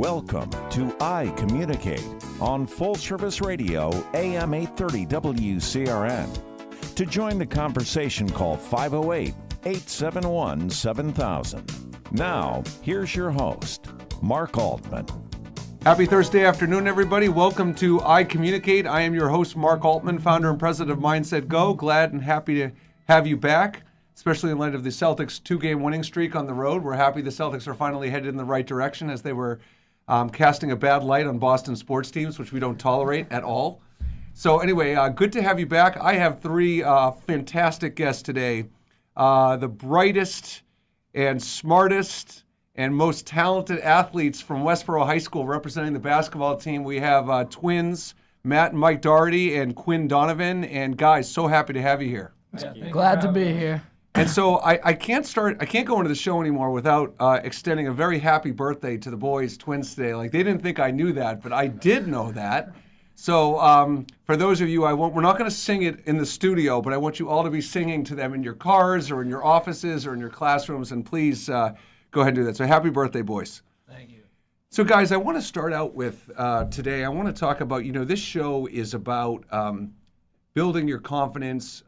Welcome to iCommunicate on Full Service Radio, AM 830 WCRN. To join the conversation, call 508-871-7000. Now, here's your host, Mark Altman. Happy Thursday afternoon, everybody. Welcome to iCommunicate. I am your host, Mark Altman, founder and president of Mindset Go. Glad and happy to have you back, especially in light of the Celtics' two-game winning streak on the road. We're happy the Celtics are finally headed in the right direction as they were casting a bad light on Boston sports teams, which we don't tolerate at all. So anyway, good to have you back. I have three fantastic guests today. The brightest and smartest and most talented athletes from Westboro High School representing the basketball team. We have twins, Matt and Mike Doherty, and Quinn, Donovan. And guys, so happy to have you here. Glad to be here. And so I can't go into the show anymore without extending a very happy birthday to the boys, twins today. Like, they didn't think I knew that, but I did know that. So for those of you, we're not going to sing it in the studio, but I want you all to be singing to them in your cars or in your offices or in your classrooms. And please go ahead and do that. So happy birthday, boys. Thank you. So guys, I want to start out with today, I want to talk about, this show is about building your confidence,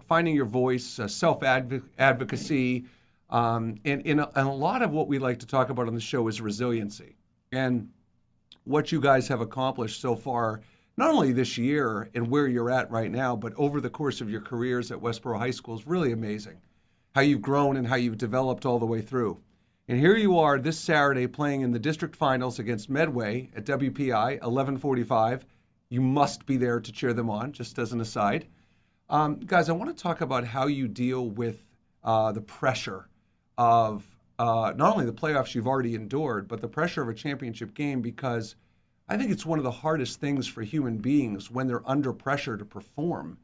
finding your voice, self-advocacy, and a lot of what we like to talk about on the show is resiliency. And what you guys have accomplished so far, not only this year and where you're at right now, but over the course of your careers at Westboro High School is really amazing. How you've grown and how you've developed all the way through. And here you are this Saturday playing in the district finals against Medway at WPI, 11:45. You must be there to cheer them on, just as an aside. Guys, I want to talk about how you deal with the pressure of not only the playoffs you've already endured, but the pressure of a championship game, because I think it's one of the hardest things for human beings when they're under pressure to perform.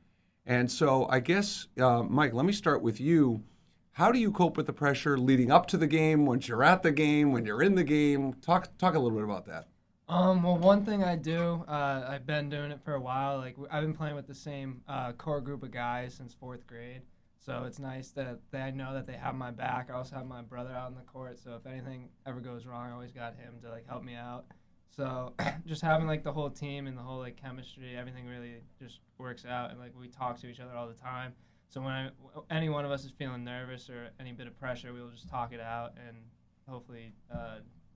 And so I guess, Mike, let me start with you. How do you cope with the pressure leading up to the game, once you're at the game, when you're in the game? Talk a little bit about that. Well, one thing I do, I've been doing it for a while. Like, I've been playing with the same core group of guys since 4th grade. So it's nice that I know that they have my back. I also have my brother out on the court. So if anything ever goes wrong, I always got him to help me out. So just having the whole team and the whole chemistry, everything really just works out. And we talk to each other all the time. So when any one of us is feeling nervous or any bit of pressure, we'll just talk it out and hopefully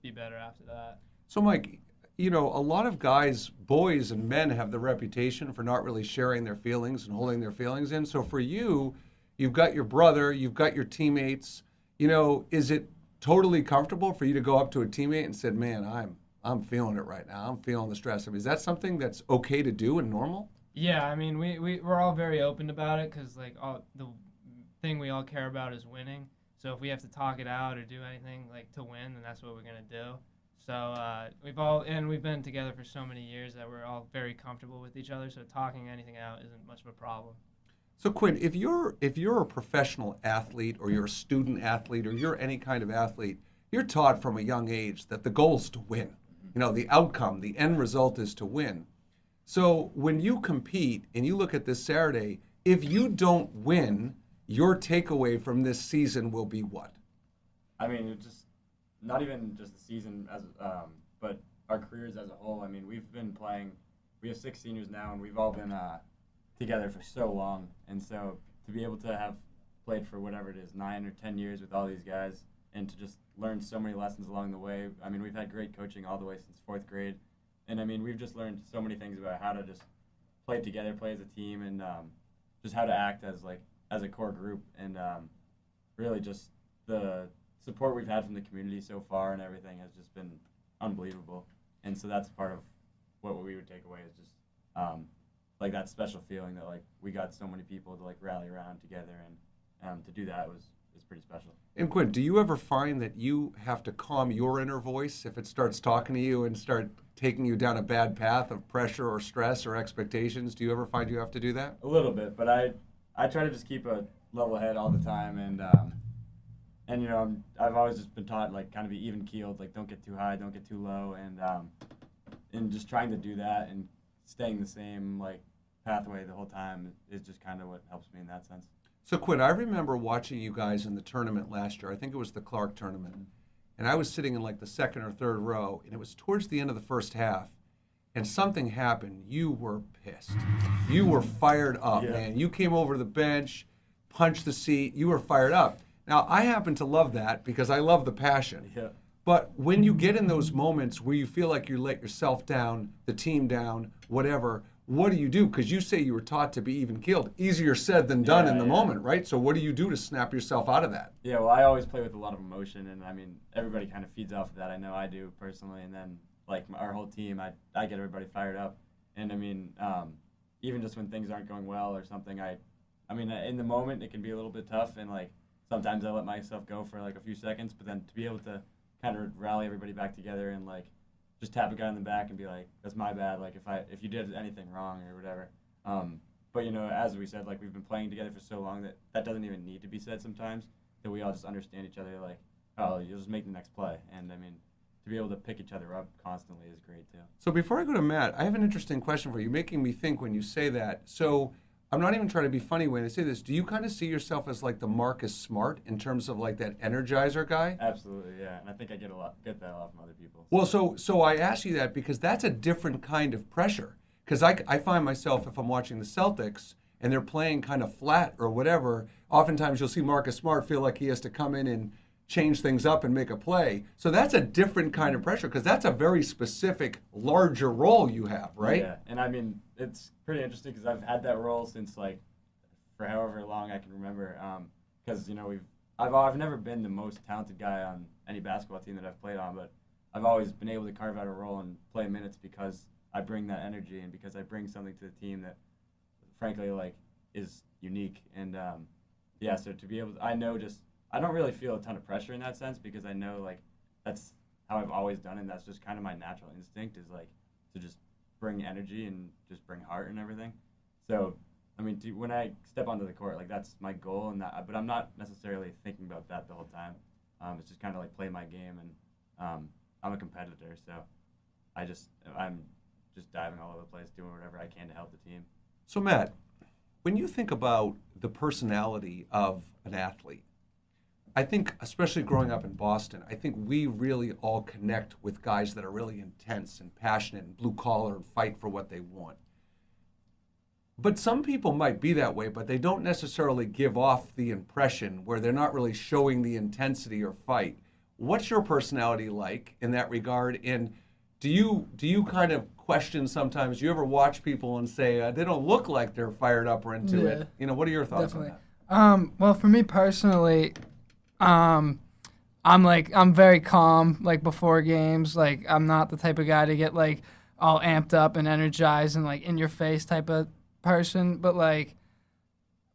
be better after that. So Mike, a lot of guys, boys and men, have the reputation for not really sharing their feelings and holding their feelings in. So for you, you've got your brother, you've got your teammates. Is it totally comfortable for you to go up to a teammate and say, "Man, I'm feeling it right now. I'm feeling the stress"? I mean, is that something that's okay to do and normal? Yeah, I mean, we're all very open about it because the thing we all care about is winning. So if we have to talk it out or do anything to win, then that's what we're gonna do. So we've been together for so many years that we're all very comfortable with each other. So talking anything out isn't much of a problem. So Quinn, if you're a professional athlete or you're a student athlete or you're any kind of athlete, you're taught from a young age that the goal is to win. The outcome, the end result is to win. So when you compete and you look at this Saturday, if you don't win, your takeaway from this season will be what? I mean, it's just not even just the season but our careers as a whole. I mean, we've been playing. We have 6 seniors now, and we've all been together for so long. And so to be able to have played for whatever it is, 9 or 10 years with all these guys, and to just learn so many lessons along the way. I mean, we've had great coaching all the way since 4th grade. And, I mean, we've just learned so many things about how to just play together, play as a team, and just how to act as a core group. And really just the support we've had from the community so far and everything has just been unbelievable. And so that's part of what we would take away is just that special feeling that we got so many people to rally around together, and to do that is pretty special. And Quinn, do you ever find that you have to calm your inner voice if it starts talking to you and start taking you down a bad path of pressure or stress or expectations? Do you ever find you have to do that? A little bit, but I try to just keep a level head all the time, and I've always just been taught kind of be even keeled, don't get too high, don't get too low, and just trying to do that and staying the same pathway the whole time is just kind of what helps me in that sense. So Quinn, I remember watching you guys in the tournament last year. I think it was the Clark tournament. and I was sitting in like the second or third row, and it was towards the end of the first half, and something happened. You were pissed. You were fired up, man. You came over to the bench, punched the seat. You were fired up. Now, I happen to love that because I love the passion. Yeah. But when you get in those moments where you feel like you let yourself down, the team down, whatever, what do you do? Because you say you were taught to be even keeled. Easier said than done in the moment, right? So what do you do to snap yourself out of that? Yeah, well, I always play with a lot of emotion, and I mean, everybody kind of feeds off of that. I know I do personally, and then like our whole team, I get everybody fired up. And I mean, even just when things aren't going well or something, I mean, in the moment it can be a little bit tough, and like sometimes I let myself go for like a few seconds, but then to be able to kind of rally everybody back together and like just tap a guy on the back and be like, that's my bad, like if you did anything wrong or whatever. But you know, as we said, like we've been playing together for so long that doesn't even need to be said sometimes, that we all just understand each other, like, oh, you'll just make the next play. And I mean, to be able to pick each other up constantly is great too. So before I go to Matt, I have an interesting question for you. You're making me think when you say that. So I'm not even trying to be funny when I say this. Do you kind of see yourself as like the Marcus Smart in terms of like that energizer guy? Absolutely, yeah. And I think I get that a lot from other people. Well, so I ask you that because that's a different kind of pressure. Because I find myself, if I'm watching the Celtics and they're playing kind of flat or whatever, oftentimes you'll see Marcus Smart feel like he has to come in and change things up and make a play. So that's a different kind of pressure because that's a very specific, larger role you have, right? Yeah, and I mean, it's pretty interesting because I've had that role since like for however long I can remember. Because you know I've never been the most talented guy on any basketball team that I've played on, but I've always been able to carve out a role and play minutes because I bring that energy and because I bring something to the team that, frankly, like is unique. And yeah, so to be able to, I don't really feel a ton of pressure in that sense because I know like that's how I've always done it. And that's just kind of my natural instinct is like to just bring energy and just bring heart and everything. So I mean, when I step onto the court, like that's my goal, but I'm not necessarily thinking about that the whole time. It's just kind of like play my game, and I'm a competitor, so I'm just diving all over the place, doing whatever I can to help the team. So Matt, when you think about the personality of an athlete, I think, especially growing up in Boston, I think we really all connect with guys that are really intense and passionate and blue collar and fight for what they want. But some people might be that way, but they don't necessarily give off the impression where they're not really showing the intensity or fight. What's your personality like in that regard? And do you kind of question sometimes? Do you ever watch people and say they don't look like they're fired up or into it? You know, what are your thoughts on that? Well, for me personally, I'm very calm, like before games. Like I'm not the type of guy to get like all amped up and energized and like in your face type of person. But like,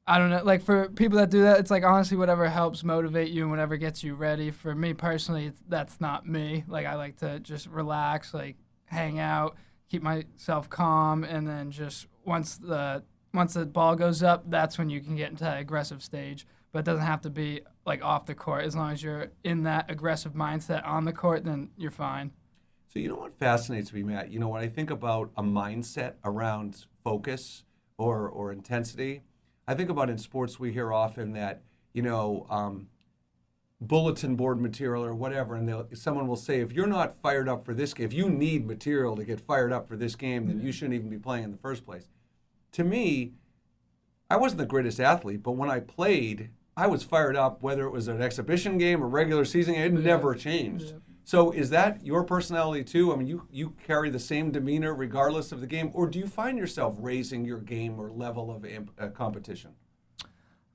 I don't know, like for people that do that, it's like honestly whatever helps motivate you and whatever gets you ready. For me personally, that's not me. Like I like to just relax, like hang out, keep myself calm, and then just once the ball goes up, that's when you can get into that aggressive stage. But it doesn't have to be like off the court. As long as you're in that aggressive mindset on the court, then you're fine. So you know what fascinates me, Matt? You know, when I think about a mindset around focus or intensity, I think about in sports we hear often that, you know, bulletin board material or whatever, and someone will say, if you're not fired up for this game, if you need material to get fired up for this game, then you shouldn't even be playing in the first place. To me, I wasn't the greatest athlete, but when I played, I was fired up, whether it was an exhibition game or regular season game, it never changed. Yeah. So is that your personality too? I mean, you carry the same demeanor regardless of the game, or do you find yourself raising your game or level of competition?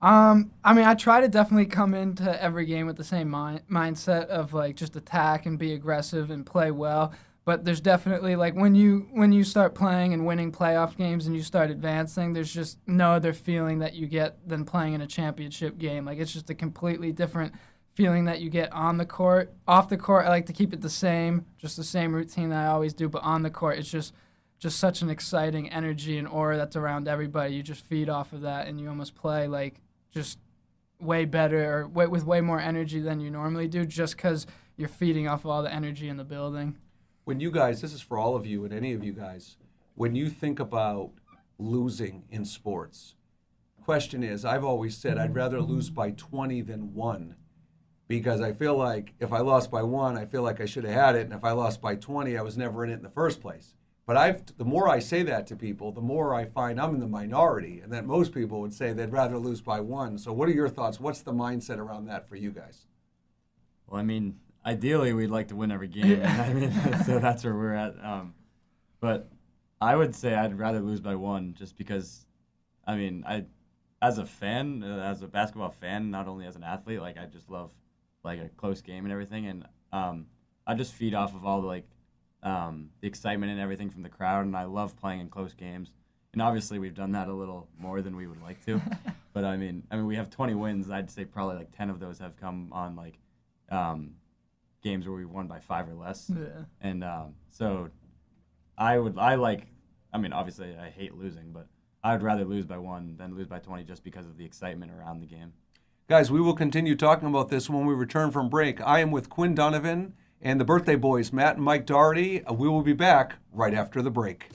I mean, I try to definitely come into every game with the same mindset of like just attack and be aggressive and play well. But there's definitely like when you start playing and winning playoff games and you start advancing, there's just no other feeling that you get than playing in a championship game. Like it's just a completely different feeling that you get on the court. Off the court, I like to keep it the same, just the same routine that I always do. But on the court, it's just such an exciting energy and aura that's around everybody. You just feed off of that, and you almost play like just way better or with way more energy than you normally do, just because you're feeding off of all the energy in the building. When you guys, this is for all of you and any of you guys, when you think about losing in sports, question is, I've always said I'd rather lose by 20 than 1. because I feel like if I lost by 1, I feel like I should have had it, and if I lost by 20, I was never in it in the first place. But the more I say that to people, the more I find I'm in the minority, and that most people would say they'd rather lose by 1. So what are your thoughts? What's the mindset around that for you guys? Well, I mean, ideally we'd like to win every game. I mean, so that's where we're at. But I would say I'd rather lose by 1, just because, I mean, as a fan, as a basketball fan, not only as an athlete, like I just love like a close game and everything, and I just feed off of all the the excitement and everything from the crowd, and I love playing in close games. And obviously we've done that a little more than we would like to, but I mean we have 20 wins. I'd say probably like 10 of those have come on like games where we won by 5 or less. Yeah. And so obviously I hate losing, but I would rather lose by 1 than lose by 20, just because of the excitement around the game. Guys, we will continue talking about this when we return from break. I am with Quinn, Donovan, and the birthday boys, Matt and Mike Doherty. We will be back right after the break.